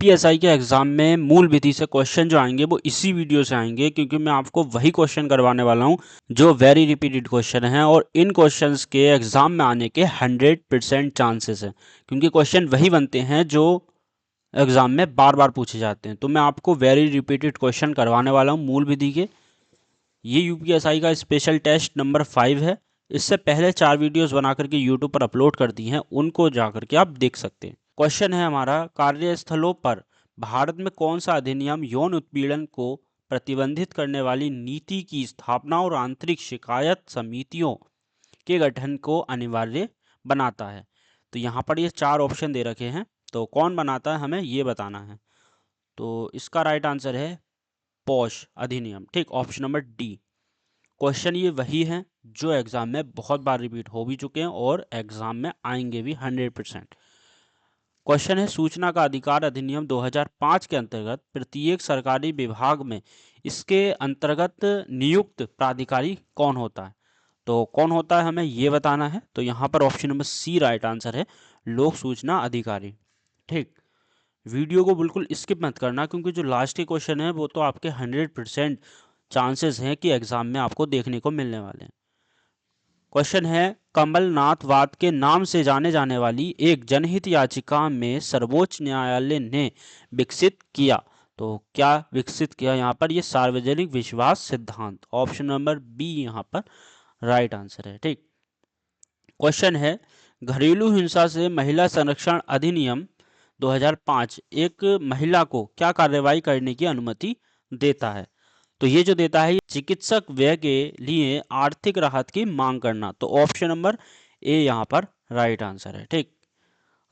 PSI के exam में मूल विधि से क्वेश्चन जो आएंगे वो इसी वीडियो से आएंगे, क्योंकि मैं आपको वही क्वेश्चन करवाने वाला हूं जो वेरी रिपीटेड क्वेश्चन हैं और इन क्वेश्चंस के एग्जाम में आने के 100% चांसेस हैं, क्योंकि क्वेश्चन वही बनते हैं जो एग्जाम में बार बार पूछे जाते हैं। तो मैं आपको वेरी रिपीटेड क्वेश्चन करवाने वाला हूँ मूल विधि के। ये यूपीएसआई का स्पेशल टेस्ट नंबर 5 है। इससे पहले 4 वीडियोस बना करके यूट्यूब पर अपलोड कर दी हैं, उनको जा करके आप देख सकते हैं। क्वेश्चन है हमारा, कार्यस्थलों पर भारत में कौन सा अधिनियम यौन उत्पीड़न को प्रतिबंधित करने वाली नीति की स्थापना और आंतरिक शिकायत समितियों के गठन को अनिवार्य बनाता है? तो यहाँ पर ये 4 ऑप्शन दे रखे हैं, तो कौन बनाता है हमें ये बताना है। तो इसका राइट आंसर है पॉश अधिनियम। ठीक, ऑप्शन नंबर डी। क्वेश्चन ये वही हैं जो एग्जाम में बहुत बार रिपीट हो भी चुके हैं और एग्जाम में आएंगे भी 100%। क्वेश्चन है, सूचना का अधिकार अधिनियम 2005 के अंतर्गत प्रत्येक सरकारी विभाग में इसके अंतर्गत नियुक्त प्राधिकारी कौन होता है? तो कौन होता है हमें ये बताना है। तो यहाँ पर option number C right answer है, लोक सूचना अधिकारी। ठीक, वीडियो को बिल्कुल स्किप मत करना, क्योंकि जो लास्ट के क्वेश्चन है वो तो आपके 100% चांसेस हैं कि एग्जाम में आपको देखने को मिलने वाले हैं। क्वेश्चन है, कमलनाथ वाद के नाम से जाने जाने वाली एक जनहित याचिका में सर्वोच्च न्यायालय ने विकसित किया। तो क्या विकसित किया यहाँ पर? ये सार्वजनिक विश्वास सिद्धांत। ऑप्शन नंबर बी यहाँ पर राइट आंसर है। ठीक, क्वेश्चन है, घरेलू हिंसा से महिला संरक्षण अधिनियम 2005 एक महिला को क्या कार्रवाई करने की अनुमति देता है? तो ये जो देता है, ये चिकित्सक व्यय के लिए आर्थिक राहत की मांग करना। तो ऑप्शन नंबर ए यहाँ पर राइट आंसर है। ठीक,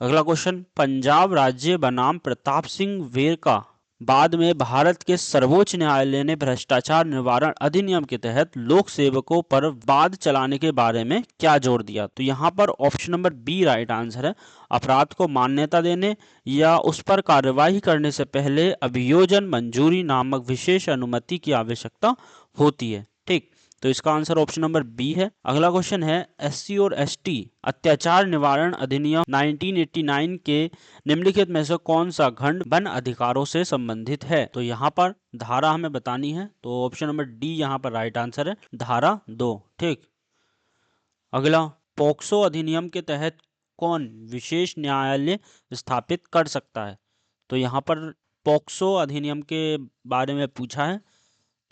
अगला क्वेश्चन, पंजाब राज्य बनाम प्रताप सिंह वेरका बाद में भारत के सर्वोच्च न्यायालय ने भ्रष्टाचार निवारण अधिनियम के तहत लोक सेवकों पर वाद चलाने के बारे में क्या जोर दिया? तो यहाँ पर option number B right answer है, अपराध को मान्यता देने या उस पर कार्रवाई करने से पहले अभियोजन मंजूरी नामक विशेष अनुमति की आवश्यकता होती है। ठीक, तो इसका आंसर ऑप्शन नंबर बी है। अगला क्वेश्चन है, एससी और एसटी अत्याचार निवारण अधिनियम 1989 के निम्नलिखित में से कौन सा खंड वन अधिकारों से संबंधित है? तो यहाँ पर धारा हमें बतानी है, तो ऑप्शन नंबर डी यहाँ पर राइट आंसर है, धारा 2। ठीक, अगला, पोक्सो अधिनियम के तहत कौन विशेष न्यायालय स्थापित कर सकता है? तो यहाँ पर पोक्सो अधिनियम के बारे में पूछा है,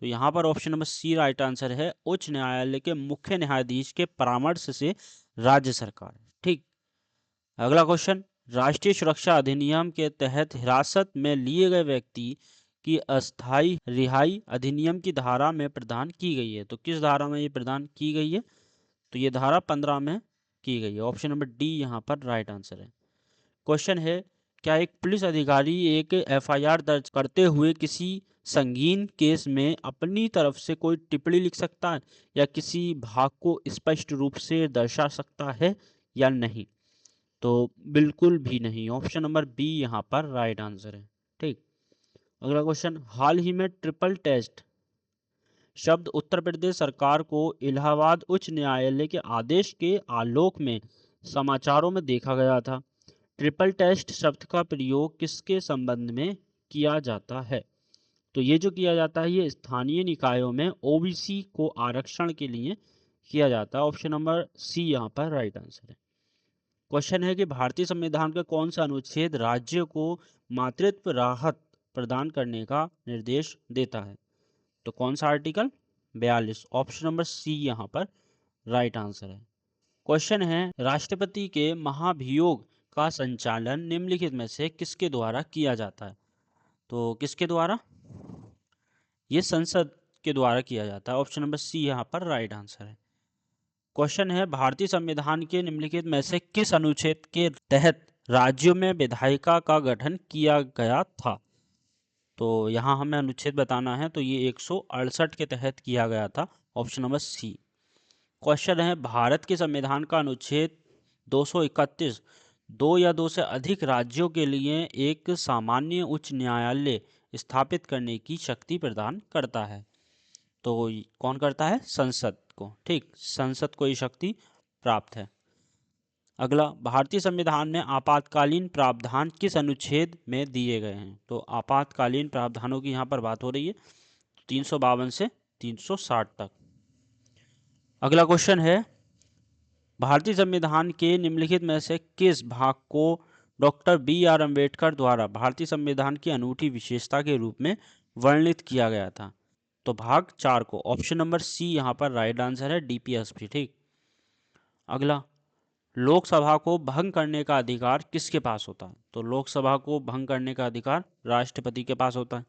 तो यहाँ पर option number C right answer है, उच्च न्यायालय के मुख्य न्यायाधीश के परामर्श से राज्य सरकार। ठीक, अगला क्वेश्चन, राष्ट्रीय सुरक्षा अधिनियम के तहत हिरासत में लिए गए व्यक्ति की अस्थायी रिहाई अधिनियम की धारा में प्रदान की गई है। तो किस धारा में ये प्रदान की गई है? तो ये धारा 15 में की गई है। ऑप्शन नंबर डी यहाँ पर राइट आंसर है। क्वेश्चन है, क्या एक पुलिस अधिकारी एक एफआईआर दर्ज करते हुए किसी संगीन केस में अपनी तरफ से कोई टिप्पणी लिख सकता है या किसी भाग को स्पष्ट रूप से दर्शा सकता है या नहीं? तो बिल्कुल भी नहीं, ऑप्शन नंबर बी यहाँ पर राइट आंसर है। ठीक, अगला क्वेश्चन, हाल ही में ट्रिपल टेस्ट शब्द उत्तर प्रदेश सरकार को इलाहाबाद उच्च न्यायालय के आदेश के आलोक में समाचारों में देखा गया था। ट्रिपल टेस्ट शब्द का प्रयोग किसके संबंध में किया जाता है? तो ये जो किया जाता है ये स्थानीय निकायों में ओबीसी को आरक्षण के लिए किया जाता है। ऑप्शन नंबर सी यहाँ पर राइट आंसर है। क्वेश्चन है कि भारतीय संविधान का कौन सा अनुच्छेद राज्य को मातृत्व राहत प्रदान करने का निर्देश देता है? तो कौन सा आर्टिकल? 42। ऑप्शन नंबर सी यहाँ पर राइट आंसर है। क्वेश्चन है, राष्ट्रपति के महाभियोग का संचालन निम्नलिखित में से किसके द्वारा किया जाता है? तो किसके द्वारा? ये संसद के द्वारा किया जाता है। ऑप्शन नंबर सी यहाँ पर राइट आंसर है। क्वेश्चन है, भारतीय संविधान के निम्नलिखित में से किस अनुच्छेद के तहत राज्यों में विधायिका का गठन किया गया था? तो यहाँ हमें अनुच्छेद बताना है, तो ये 168 के तहत किया गया था। ऑप्शन नंबर सी। क्वेश्चन है, भारत के संविधान का अनुच्छेद 231 दो या दो से अधिक राज्यों के लिए एक सामान्य उच्च न्यायालय स्थापित करने की शक्ति प्रदान करता है। तो कौन करता है? संसद को। ठीक, संसद को ये शक्ति प्राप्त है। अगला, भारतीय संविधान में आपातकालीन प्रावधान किस अनुच्छेद में दिए गए हैं? तो आपातकालीन प्रावधानों की यहाँ पर बात हो रही है 352 से 360 तक। अगला क्वेश्चन है, भारतीय संविधान के निम्नलिखित में से किस भाग को डॉक्टर बी आर अम्बेडकर द्वारा भारतीय संविधान की अनूठी विशेषता के रूप में वर्णित किया गया था? तो भाग 4 को। ऑप्शन नंबर सी यहाँ पर राइट आंसर है, डीपीएसपी। ठीक। अगला, लोकसभा को भंग करने का अधिकार किसके पास होता है? तो लोकसभा को भंग करने का अधिकार राष्ट्रपति के पास होता है।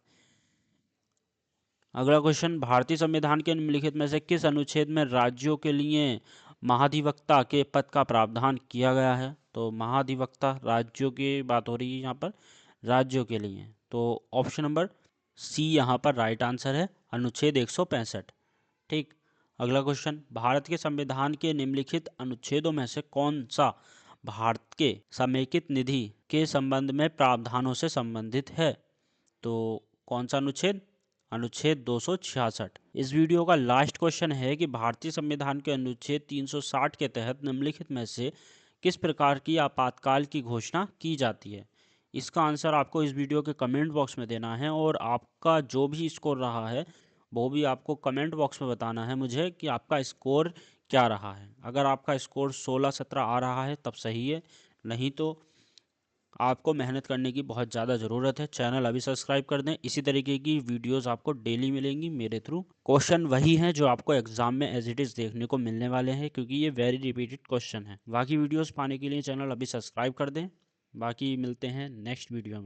अगला क्वेश्चन, भारतीय संविधान के निम्नलिखित में से किस अनुच्छेद में राज्यों के लिए महाधिवक्ता के पद का प्रावधान किया गया है? तो महाधिवक्ता, राज्यों की बात हो रही है यहाँ पर, राज्यों के लिए। तो ऑप्शन नंबर सी यहाँ पर राइट आंसर है, अनुच्छेद 165। ठीक। अगला क्वेश्चन, भारत के संविधान के निम्नलिखित अनुच्छेदों में से कौन सा भारत के समेकित निधि के संबंध में प्रावधानों से संबंधित है? तो कौन सा अनुच्छेद? अनुच्छेद 266। इस वीडियो का लास्ट क्वेश्चन है कि भारतीय संविधान के अनुच्छेद 360 के तहत निम्नलिखित में से किस प्रकार की आपातकाल की घोषणा की जाती है? इसका आंसर आपको इस वीडियो के कमेंट बॉक्स में देना है और आपका जो भी स्कोर रहा है वो भी आपको कमेंट बॉक्स में बताना है मुझे कि आपका स्कोर क्या रहा है। अगर आपका स्कोर 16-17 आ रहा है तब सही है, नहीं तो आपको मेहनत करने की बहुत ज़्यादा ज़रूरत है। चैनल अभी सब्सक्राइब कर दें, इसी तरीके की वीडियोस आपको डेली मिलेंगी मेरे थ्रू। क्वेश्चन वही हैं जो आपको एग्जाम में एज इट इज़ देखने को मिलने वाले हैं, क्योंकि ये वेरी रिपीटेड क्वेश्चन है। बाकी वीडियोस पाने के लिए चैनल अभी सब्सक्राइब कर दें। बाकी मिलते हैं नेक्स्ट वीडियो में।